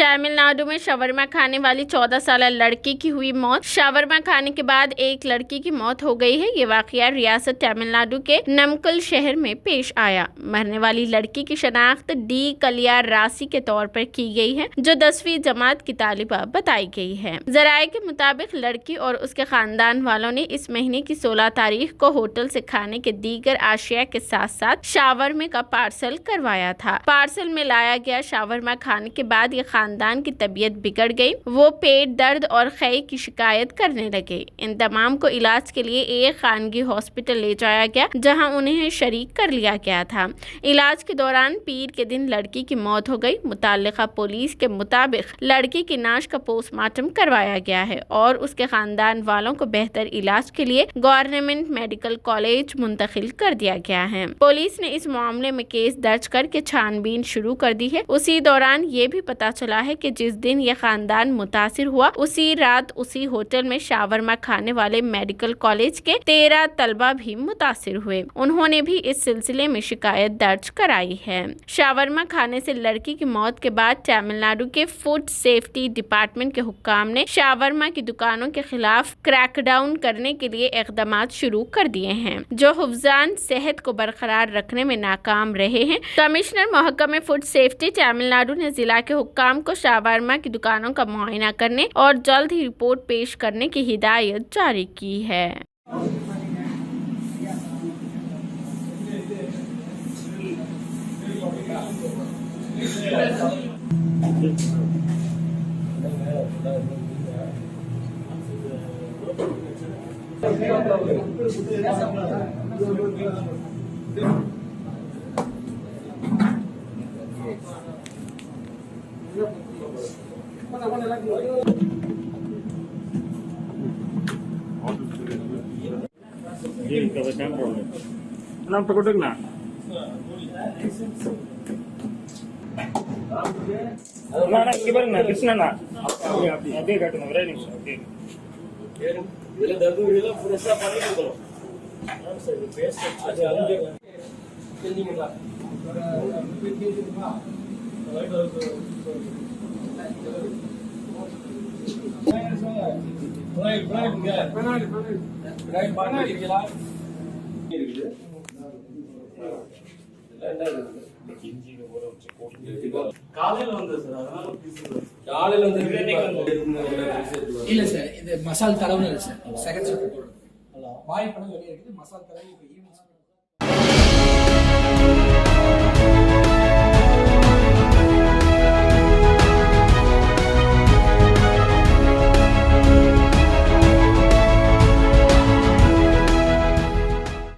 तमिलनाडु में शावरमा खाने वाली 14 साल लड़की की हुई मौत। शावरमा खाने के बाद एक लड़की की मौत हो गई है। ये वाकया रियासत तमिलनाडु के नमक्कल शहर में पेश आया। मरने वाली लड़की की शनाख्त डी कलियार राशि के तौर पर की गई है, जो 10वीं जमात की तालिबा बताई गई है। जराये के मुताबिक लड़की और उसके खानदान वालों ने इस महीने की 16 तारीख को होटल से खाने के दीगर आशिया के साथ साथ शावरमे का पार्सल करवाया था। पार्सल में लाया गया शावरमा खाने के बाद ये खानदान की तबीयत बिगड़ गई। वो पेट दर्द और खे की शिकायत करने लगे। इन तमाम को इलाज के लिए एक खानगी हॉस्पिटल ले जाया गया, जहां उन्हें शरीक कर लिया गया था। इलाज के दौरान पीर के दिन लड़की की मौत हो गई। मुताल्लिका पुलिस के मुताबिक लड़की की नाश का पोस्टमार्टम करवाया गया है और उसके खानदान वालों को बेहतर इलाज के लिए गवर्नमेंट मेडिकल कॉलेज मुंतकिल कर दिया गया है। पुलिस ने इस मामले में केस दर्ज करके छानबीन शुरू कर दी है। उसी दौरान ये भी पता चला है कि जिस दिन यह खानदान मुतासिर हुआ, उसी रात उसी होटल में शावरमा खाने वाले मेडिकल कॉलेज के 13 तलबा भी मुतासिर हुए। उन्होंने भी इस सिलसिले में शिकायत दर्ज कराई है। शावरमा खाने से लड़की की मौत के बाद तमिलनाडु के फूड सेफ्टी डिपार्टमेंट के हुक्काम ने शावरमा की दुकानों के खिलाफ क्रैकडाउन करने के लिए इकदाम शुरू कर दिए हैं, जो हुफ्जान सेहत को बरकरार रखने में नाकाम रहे हैं। कमिश्नर महकमे फूड सेफ्टी तमिलनाडु ने जिला के हुक्काम को शावरमा की दुकानों का मुआयना करने और जल्द ही रिपोर्ट पेश करने की हिदायत जारी की है। नाम पकड़ ना इங்கே பாருங்க கிருஷ்ணனா அப்படியே காட்டுங்க ஒரே நிமிஷம் அப்படியே இதுல தர்து இதெல்லாம் ஃப்ரெஷ்ஷா பண்ணி கொடுக்கணும் சரி பேஸ்ட் அது அங்க செஞ்சீங்களா காலையில வந்து சார் அதனால காலையில வந்து இல்ல சார் இது மசால் தடவை இல்ல சார் செகண்ட் ஷிஃப்ட் வாய் படம் வெளியே இருக்குது மசால் தடவை